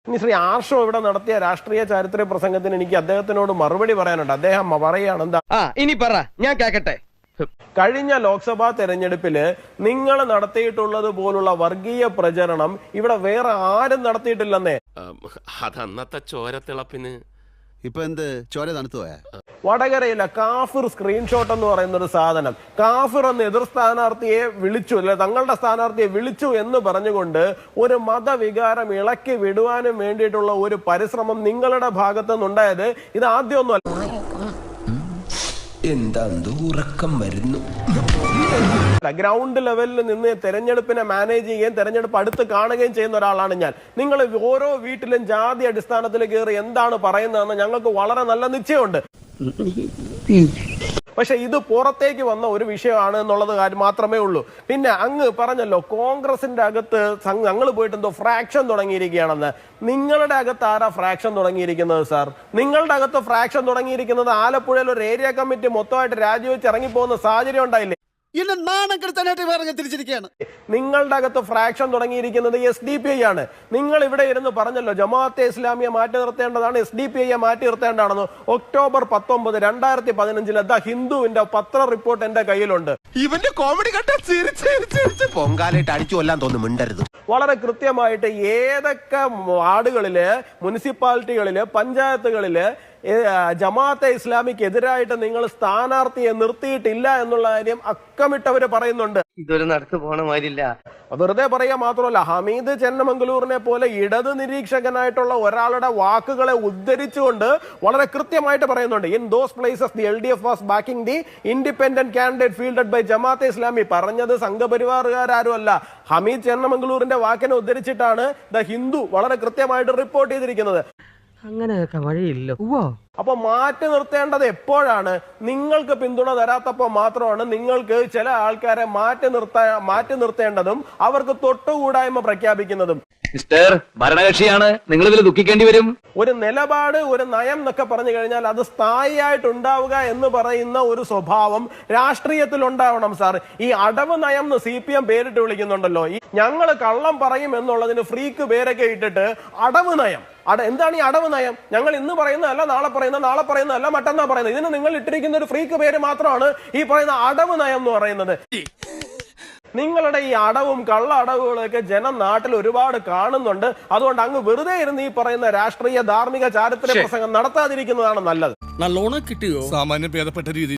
ഇനി ശ്രീ ആർഷോ ഇവിടെ നടത്തിയ രാഷ്ട്രീയ ചാരിത്ര്യ പ്രസംഗത്തിന് എനിക്ക് അദ്ദേഹത്തിനോട് മറുപടി പറയാനുണ്ട്. അദ്ദേഹം പറയാണ് എന്താ, ഇനി പറ, ഞാൻ കേക്കട്ടെ. കഴിഞ്ഞ ലോക്സഭാ തെരഞ്ഞെടുപ്പില് നിങ്ങൾ നടത്തിയിട്ടുള്ളത് പോലുള്ള വർഗീയ പ്രചരണം ഇവിടെ വേറെ ആരും നടത്തിയിട്ടില്ലെന്നേ. അതന്നത്തെ ചോരത്തിളപ്പിന് ഇപ്പൊ എന്ത് ചോര തണുത്തു പോയാ? വടകരയിലെ കാഫിർ സ്ക്രീൻഷോട്ട് എന്ന് പറയുന്ന ഒരു സാധനം, കാഫിർ എന്ന് എതിർ സ്ഥാനാർത്ഥിയെ വിളിച്ചു, അല്ലെ തങ്ങളുടെ സ്ഥാനാർത്ഥിയെ വിളിച്ചു എന്ന് പറഞ്ഞുകൊണ്ട് ഒരു മതവികാരം ഇളക്കി വിടുവാനും വേണ്ടിയിട്ടുള്ള ഒരു പരിശ്രമം നിങ്ങളുടെ ഭാഗത്തു നിന്നുണ്ടായത് ഇത് ആദ്യമൊന്നുമല്ല. എന്താ ഉറക്കം വരുന്നു. ഗ്രൗണ്ട് ലെവലിൽ നിന്ന് തെരഞ്ഞെടുപ്പിനെ മാനേജ് ചെയ്യുകയും തെരഞ്ഞെടുപ്പ് അടുത്ത് കാണുകയും ചെയ്യുന്ന ഒരാളാണ് ഞാൻ. നിങ്ങൾ ഓരോ വീട്ടിലും ജാതി അടിസ്ഥാനത്തിൽ കയറി എന്താണ് പറയുന്നതെന്ന് ഞങ്ങൾക്ക് വളരെ നല്ല നിശ്ചയമുണ്ട്. പക്ഷെ ഇത് പുറത്തേക്ക് വന്ന ഒരു വിഷയമാണ് എന്നുള്ളത് കാര്യം മാത്രമേ ഉള്ളൂ. പിന്നെ അങ്ങ് പറഞ്ഞല്ലോ കോൺഗ്രസിന്റെ അകത്ത് ഞങ്ങൾ പോയിട്ട് എന്തോ ഫ്രാക്ഷൻ തുടങ്ങിയിരിക്കുകയാണെന്ന്. നിങ്ങളുടെ അകത്ത് ആരാ ഫ്രാക്ഷൻ തുടങ്ങിയിരിക്കുന്നത് സാർ? നിങ്ങളുടെ അകത്ത് ഫ്രാക്ഷൻ തുടങ്ങിയിരിക്കുന്നത് ആലപ്പുഴയിൽ ഒരു ഏരിയ കമ്മിറ്റി മൊത്തമായിട്ട് രാജിവെച്ച് ഇറങ്ങിപ്പോകുന്ന സാഹചര്യം ഉണ്ടായില്ലേ? നിങ്ങളുടെ അകത്ത് ഫ്രാക്ഷൻ തുടങ്ങിയിരിക്കുന്നത് SDPI ആണ്. നിങ്ങൾ ഇവിടെ ഇരുന്ന് പറഞ്ഞല്ലോ ജമാഅത്തെ ഇസ്ലാമിയെ മാറ്റി നിർത്തേണ്ടതാണ്, SDPIയെ മാറ്റി നിർത്തേണ്ടതാണെന്ന്. ഒക്ടോബർ 19, 2015 ഹിന്ദുവിന്റെ പത്ര റിപ്പോർട്ട് എന്റെ കയ്യിലുണ്ട്. ഇവന്റെ കോമഡി കണ്ട പൊങ്കാലായിട്ട് അടിച്ചു കൊല്ലാൻ തോന്നുന്നു, മിണ്ടരുത്. വളരെ കൃത്യമായിട്ട് ഏതൊക്കെ വാർഡുകളില്, മുനിസിപ്പാലിറ്റികളില്, പഞ്ചായത്തുകളില് ജമാഅത്തെ ഇസ്ലാമിക്ക് എതിരായിട്ട് നിങ്ങൾ സ്ഥാനാർത്ഥിയെ നിർത്തിയിട്ടില്ല എന്നുള്ള കാര്യം അക്കമിട്ടവര് പറയുന്നുണ്ട്. ഇതൊരു നടത്തു പോണ മാതിരില്ല. വെറുതെ പറയുക മാത്രമല്ല, ഹമീദ് ചെന്നമംഗലൂരിനെ പോലെ ഇടത് നിരീക്ഷകനായിട്ടുള്ള ഒരാളുടെ വാക്കുകളെ ഉദ്ധരിച്ചുകൊണ്ട് വളരെ കൃത്യമായിട്ട് പറയുന്നുണ്ട്. In those places the LDF was backing the independent candidate fielded by Jamaat-e Islami. പറഞ്ഞത് സംഘപരിവാറുകാരും അല്ല, ഹമീദ് ചെന്നമംഗലൂരിന്റെ വാക്കിനെ ഉദ്ധരിച്ചിട്ടാണ് ദ ഹിന്ദു വളരെ കൃത്യമായിട്ട് റിപ്പോർട്ട് ചെയ്തിരിക്കുന്നത്. അങ്ങനെയൊക്കെ വഴിയില്ല. അപ്പൊ മാറ്റി നിർത്തേണ്ടത് എപ്പോഴാണ്? നിങ്ങൾക്ക് പിന്തുണ തരാത്തപ്പോൾ മാത്രമാണ് നിങ്ങൾക്ക് ചില ആൾക്കാരെ മാറ്റി നിർത്തേണ്ടതും അവർക്ക് തൊട്ടുകൂടായ്മ പ്രഖ്യാപിക്കുന്നതും. മിസ്റ്റർ ഭരണകക്ഷിയാണ്, നിങ്ങൾ ഇതിൽ ദുഃഖിക്കേണ്ടി വരും. ഒരു നിലപാട്, ഒരു നയം എന്നൊക്കെ പറഞ്ഞു കഴിഞ്ഞാൽ അത് സ്ഥായിയായിട്ട് ഉണ്ടാവുക എന്ന് പറയുന്ന ഒരു സ്വഭാവം രാഷ്ട്രീയത്തിൽ ഉണ്ടാവണം സാർ. ഈ അടവ് നയം എന്ന് CPM പേരിട്ട് വിളിക്കുന്നുണ്ടല്ലോ. ഈ ഞങ്ങൾ കള്ളം പറയും എന്നുള്ളതിന് ഫ്രീക്ക് പേരൊക്കെ ഇട്ടിട്ട് അടവ് നയം. എന്താണ് ഈ അടവ് നയം? ഞങ്ങൾ ഇന്ന് പറയുന്നതല്ല നാളെ പറയുന്നതല്ല മറ്റന്നാ പറയുന്നത്. ഇതിന് നിങ്ങൾ ഇട്ടിരിക്കുന്ന ഒരു ഫ്രീക്ക് പേര് മാത്രമാണ് ഈ പറയുന്ന അടവ് നയം എന്ന് പറയുന്നത്. നിങ്ങളുടെ ഈ അടവും കള്ള അടവുകളൊക്കെ ജനം നാട്ടിൽ ഒരുപാട് കാണുന്നുണ്ട്. അതുകൊണ്ട് അങ്ങ് വെറുതെ ഇരുന്ന് ഈ പറയുന്ന രാഷ്ട്രീയ ധാർമ്മിക ചാരിത്ര്യ പ്രസംഗം നടത്താതിരിക്കുന്നതാണ് നല്ലത്. നല്ലോണം കിട്ടിയോ? സാമാന്യം ഭേദപ്പെട്ട രീതി.